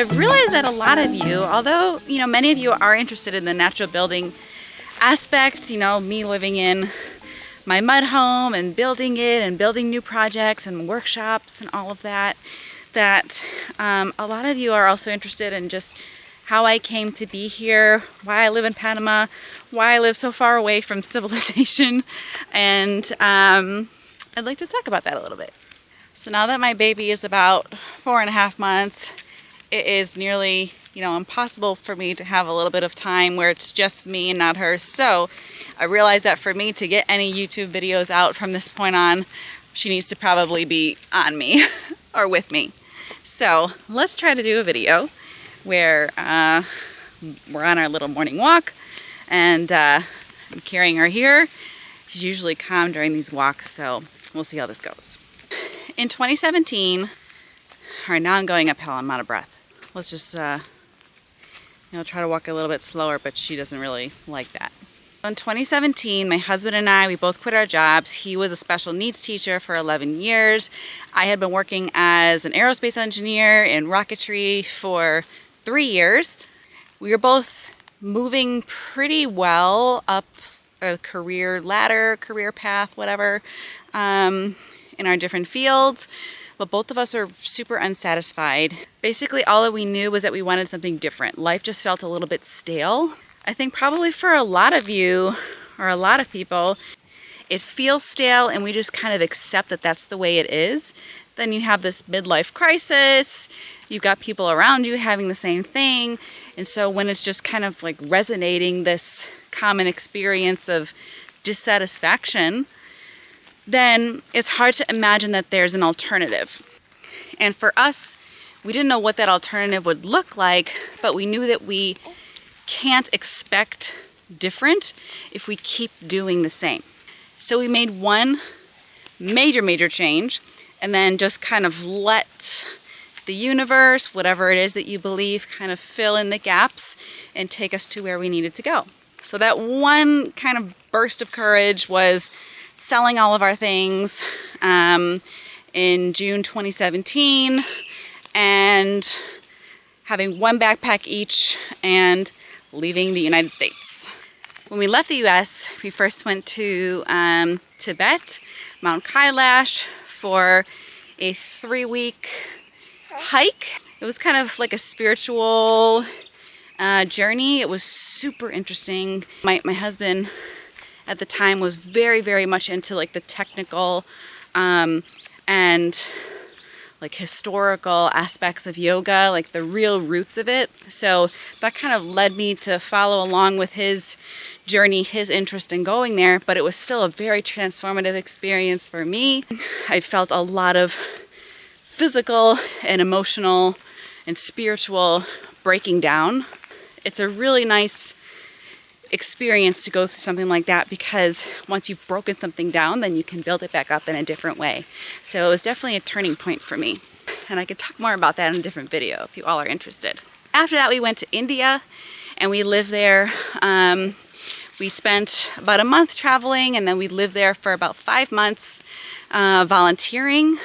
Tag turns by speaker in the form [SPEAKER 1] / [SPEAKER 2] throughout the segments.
[SPEAKER 1] I've realized that a lot of you, although, many of you are interested in the natural building aspect, me living in my mud home and building it and building new projects and workshops and all of that, a lot of you are also interested in just how I came to be here, why I live in Panama, why I live so far away from civilization, and I'd like to talk about that a little bit. So now that my baby is about 4.5 months, it is nearly, impossible for me to have a little bit of time where it's just me and not her. So I realized that for me to get any YouTube videos out from this point on, she needs to probably be on me or with me. So let's try to do a video where we're on our little morning walk, and I'm carrying her here. She's usually calm during these walks, so we'll see how this goes. In 2017, all right, now I'm going uphill, I'm out of breath. Let's just, try to walk a little bit slower, but she doesn't really like that. In 2017, my husband and I, we both quit our jobs. He was a special needs teacher for 11 years. I had been working as an aerospace engineer in rocketry for 3 years. We were both moving pretty well up a career ladder, career path, whatever, in our different fields. But both of us are super unsatisfied. Basically, all that we knew was that we wanted something different. Life just felt a little bit stale. I think probably for a lot of you, or a lot of people, it feels stale and we just kind of accept that that's the way it is. Then you have this midlife crisis, you've got people around you having the same thing. And so when it's just kind of like resonating this common experience of dissatisfaction, then it's hard to imagine that there's an alternative. And for us, we didn't know what that alternative would look like, but we knew that we can't expect different if we keep doing the same. So we made one major change, and then just kind of let the universe, whatever it is that you believe, kind of fill in the gaps and take us to where we needed to go. So that one kind of burst of courage was selling all of our things in June 2017 and having one backpack each and leaving the United States. When we left the US, we first went to Tibet, Mount Kailash, for a 3-week hike. It was kind of like a spiritual journey. It was super interesting. My husband at the time was very much into like the technical and like historical aspects of yoga, like the real roots of it. So that kind of led me to follow along with his journey, his interest in going there, but it was still a very transformative experience for me. I felt a lot of physical and emotional and spiritual breaking down. It's a really nice experience to go through something like that, because once you've broken something down, then you can build it back up in a different way. So it was definitely a turning point for me. And I could talk more about that in a different video if you all are interested. After that, we went to India and we lived there. We spent about a month traveling, and then we lived there for about 5 months volunteering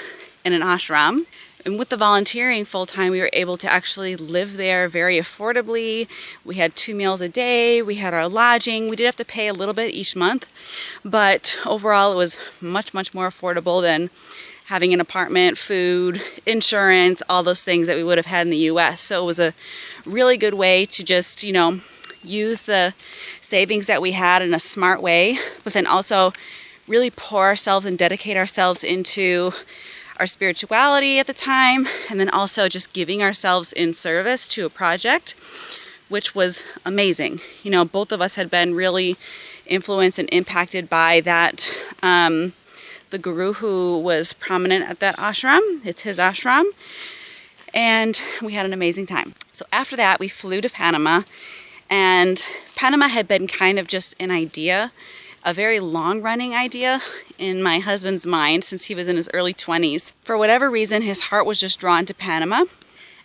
[SPEAKER 1] in an ashram. And with the volunteering full-time, we were able to actually live there very affordably. We had 2 meals a day, we had our lodging. We did have to pay a little bit each month, but overall it was much more affordable than having an apartment, food, insurance, all those things that we would have had in the US. So it was a really good way to just, use the savings that we had in a smart way, but then also really pour ourselves and dedicate ourselves into our spirituality at the time, and then also just giving ourselves in service to a project, which was amazing. Both of us had been really influenced and impacted by that, the guru who was prominent at that ashram. It's his ashram, and we had an amazing time. So after that, we flew to Panama, and Panama had been kind of just an idea, a very long-running idea in my husband's mind since he was in his early 20s. For whatever reason, his heart was just drawn to Panama,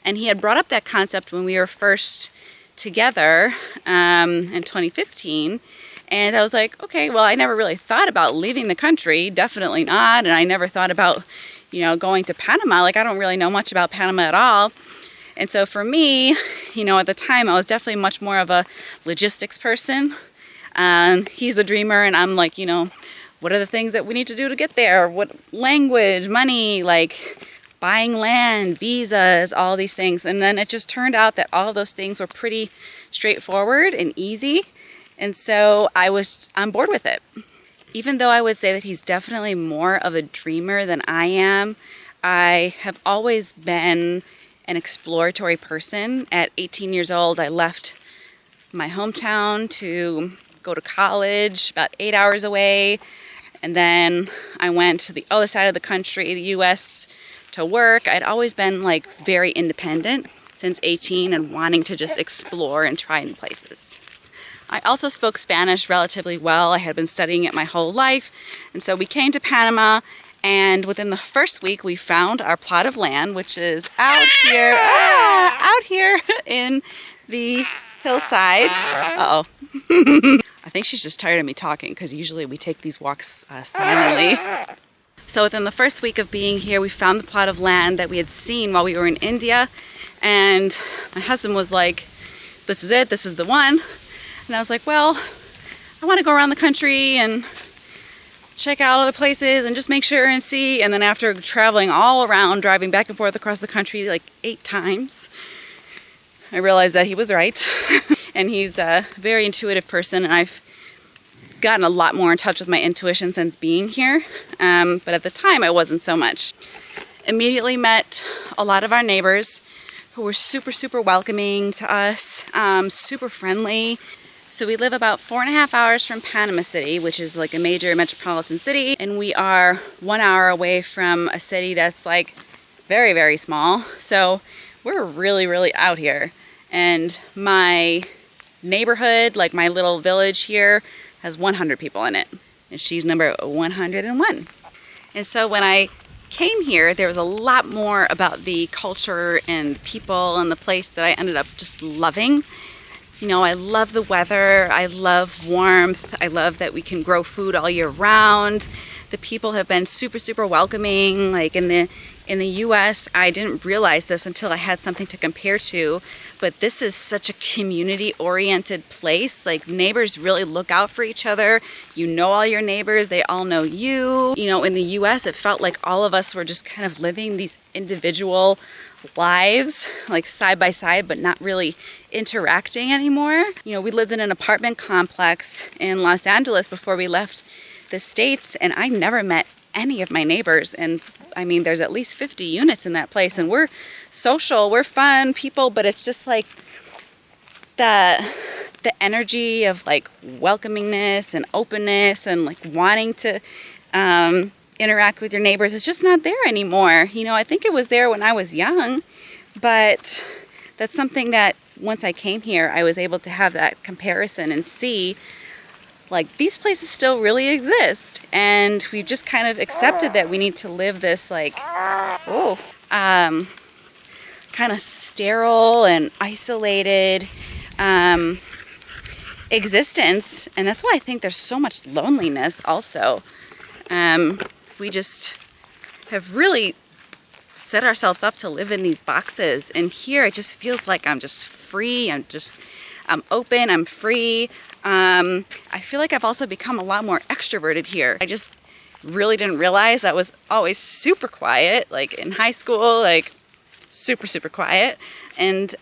[SPEAKER 1] and he had brought up that concept when we were first together in 2015, and I was like, okay, well, I never really thought about leaving the country, definitely not, and I never thought about, going to Panama. Like, I don't really know much about Panama at all. And so for me, you know, at the time I was definitely much more of a logistics person. He's a dreamer and I'm like, you know, what are the things that we need to do to get there? What language, money, like buying land, visas, all these things. And then it just turned out that all of those things were pretty straightforward and easy. And so I was on board with it. Even though I would say that he's definitely more of a dreamer than I am, I have always been an exploratory person. At 18 years old, I left my hometown to go to college about 8 hours away. And then I went to the other side of the country, the US, to work. I'd always been like very independent since 18 and wanting to just explore and try new places. I also spoke Spanish relatively well. I had been studying it my whole life. And so we came to Panama, and within the first week we found our plot of land, which is out here in the hillside. Uh-oh. I think she's just tired of me talking because usually we take these walks silently. So within the first week of being here, we found the plot of land that we had seen while we were in India. And my husband was like, this is it, this is the one. And I was like, well, I want to go around the country and check out other places and just make sure and see. And then after traveling all around, driving back and forth across the country like 8 times, I realized that he was right. And he's a very intuitive person, and I've gotten a lot more in touch with my intuition since being here. But at the time, I wasn't so much. Immediately met a lot of our neighbors who were super, super welcoming to us, super friendly. So we live about 4.5 hours from Panama City, which is like a major metropolitan city. And we are 1 hour away from a city that's like very, very small. So we're really, really out here. And my neighborhood, like my little village here, has 100 people in it. And she's number 101. And so when I came here, there was a lot more about the culture and people and the place that I ended up just loving. You know, I love the weather, I love warmth, I love that we can grow food all year round. The people have been super, super welcoming. Like in the US, I didn't realize this until I had something to compare to, but this is such a community-oriented place. Like neighbors really look out for each other. You know all your neighbors, they all know you. You know, in the US, it felt like all of us were just kind of living these individual lives, like side by side, but not really interacting anymore. You know, we lived in an apartment complex in Los Angeles before we left the States, and I never met any of my neighbors. And I mean, there's at least 50 units in that place, and we're social, we're fun people, but it's just like the energy of like welcomingness and openness and like wanting to interact with your neighbors is just not there anymore. You know, I think it was there when I was young, but that's something that once I came here, I was able to have that comparison and see like these places still really exist, and we've just kind of accepted that we need to live this like kind of sterile and isolated existence. And that's why I think there's so much loneliness also. We just have really set ourselves up to live in these boxes, and here it just feels like I'm just free, I'm open, I'm free. I feel like I've also become a lot more extroverted here. I just really didn't realize I was always super quiet, like in high school, like super, super quiet. And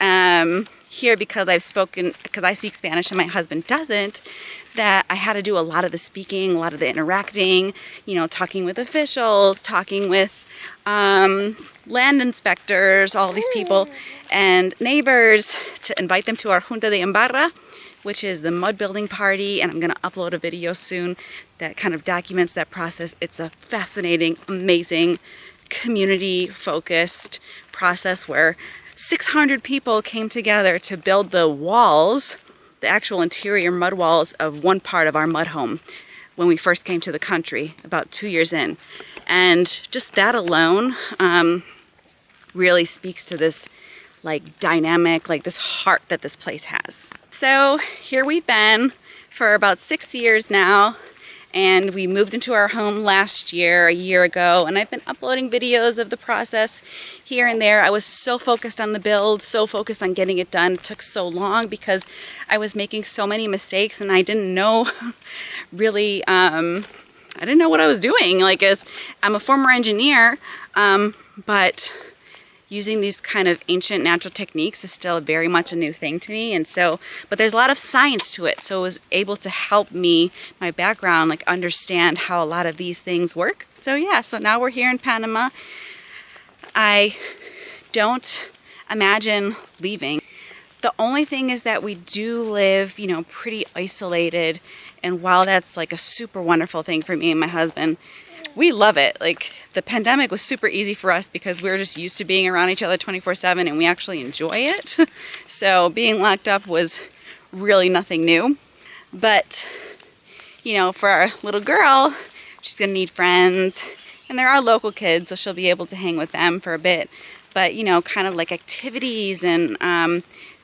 [SPEAKER 1] here, because I speak Spanish and my husband doesn't, that I had to do a lot of the speaking, a lot of the interacting, you know, talking with officials, talking with land inspectors, all these people, and neighbors, to invite them to our Junta de Embarra, which is the mud building party. And I'm going to upload a video soon that kind of documents that process. It's a fascinating, amazing, community-focused process where 600 people came together to build the walls, the actual interior mud walls of one part of our mud home when we first came to the country about 2 years in. And just that alone really speaks to this like dynamic, like this heart that this place has. So here we've been for about 6 years now, and we moved into our home last year, a year ago, and I've been uploading videos of the process here and there. I was so focused on the build, so focused on getting it done. It took so long because I was making so many mistakes and I didn't know really, I didn't know what I was doing. Like, I'm a former engineer, but using these kind of ancient natural techniques is still very much a new thing to me. And so, but there's a lot of science to it. So it was able to help me, my background, like understand how a lot of these things work. So yeah, so now we're here in Panama. I don't imagine leaving. The only thing is that we do live, you know, pretty isolated. And while that's like a super wonderful thing for me and my husband, we love it. Like, the pandemic was super easy for us because we were just used to being around each other 24/7 and we actually enjoy it. So being locked up was really nothing new. But, you know, for our little girl, she's gonna need friends. And there are local kids, so she'll be able to hang with them for a bit. But, you know, kind of like activities and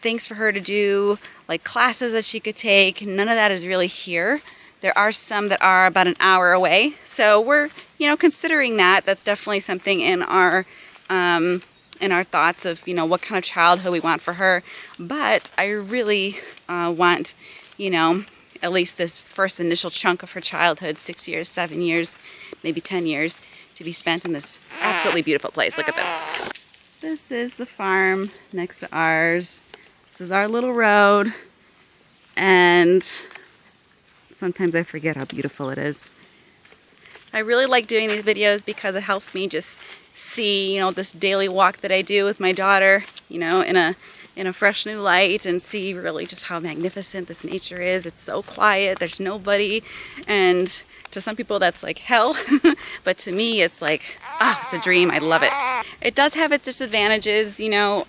[SPEAKER 1] things for her to do, like classes that she could take, none of that is really here. There are some that are about an hour away. So we're, you know, considering that. That's definitely something in our thoughts of, you know, what kind of childhood we want for her. But I really want, you know, at least this first initial chunk of her childhood, 6 years, 7 years, maybe 10 years, to be spent in this absolutely beautiful place. Look at this. This is the farm next to ours. This is our little road. And sometimes I forget how beautiful it is. I really like doing these videos because it helps me just see, you know, this daily walk that I do with my daughter, you know, in a fresh new light, and see really just how magnificent this nature is. It's so quiet, there's nobody, and to some people that's like hell, but to me it's like, it's a dream. I love it. It does have its disadvantages, you know,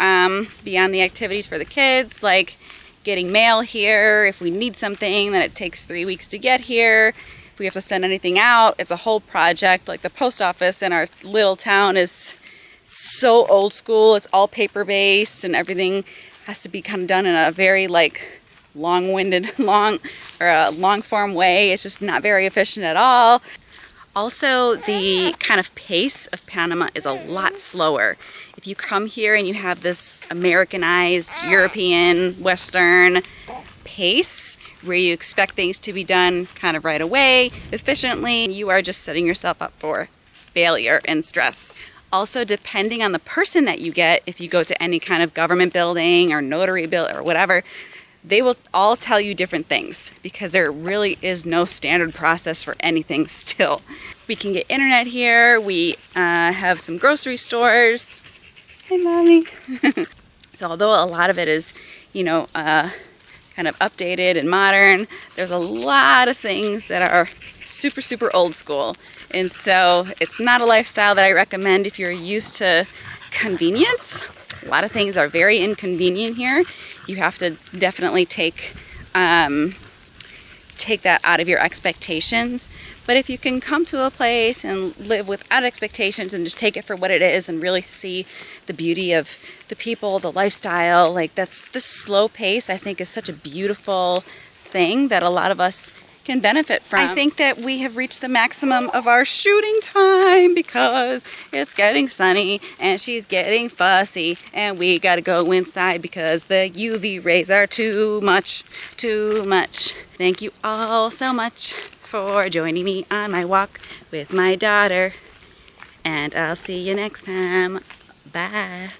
[SPEAKER 1] beyond the activities for the kids, like getting mail here. If we need something, then it takes 3 weeks to get here. If we have to send anything out, it's a whole project. Like the post office in our little town is so old school. It's all paper based, and everything has to be kind of done in a very like long-winded, long form way. It's just not very efficient at all. Also, the kind of pace of Panama is a lot slower. If you come here and you have this Americanized, European, Western pace where you expect things to be done kind of right away, efficiently, you are just setting yourself up for failure and stress. Also, depending on the person that you get, if you go to any kind of government building or notary building or whatever, they will all tell you different things because there really is no standard process for anything still. We can get internet here. We have some grocery stores. Hey, Mommy. So although a lot of it is, you know, kind of updated and modern, there's a lot of things that are super, super old school. And so it's not a lifestyle that I recommend if you're used to convenience. A lot of things are very inconvenient here. You have to definitely take that out of your expectations. But if you can come to a place and live without expectations and just take it for what it is and really see the beauty of the people, the lifestyle, like this slow pace, I think is such a beautiful thing that a lot of us can benefit from. I think that we have reached the maximum of our shooting time because it's getting sunny and she's getting fussy and we gotta go inside because the UV rays are too much. Thank you all so much for joining me on my walk with my daughter, and I'll see you next time. Bye.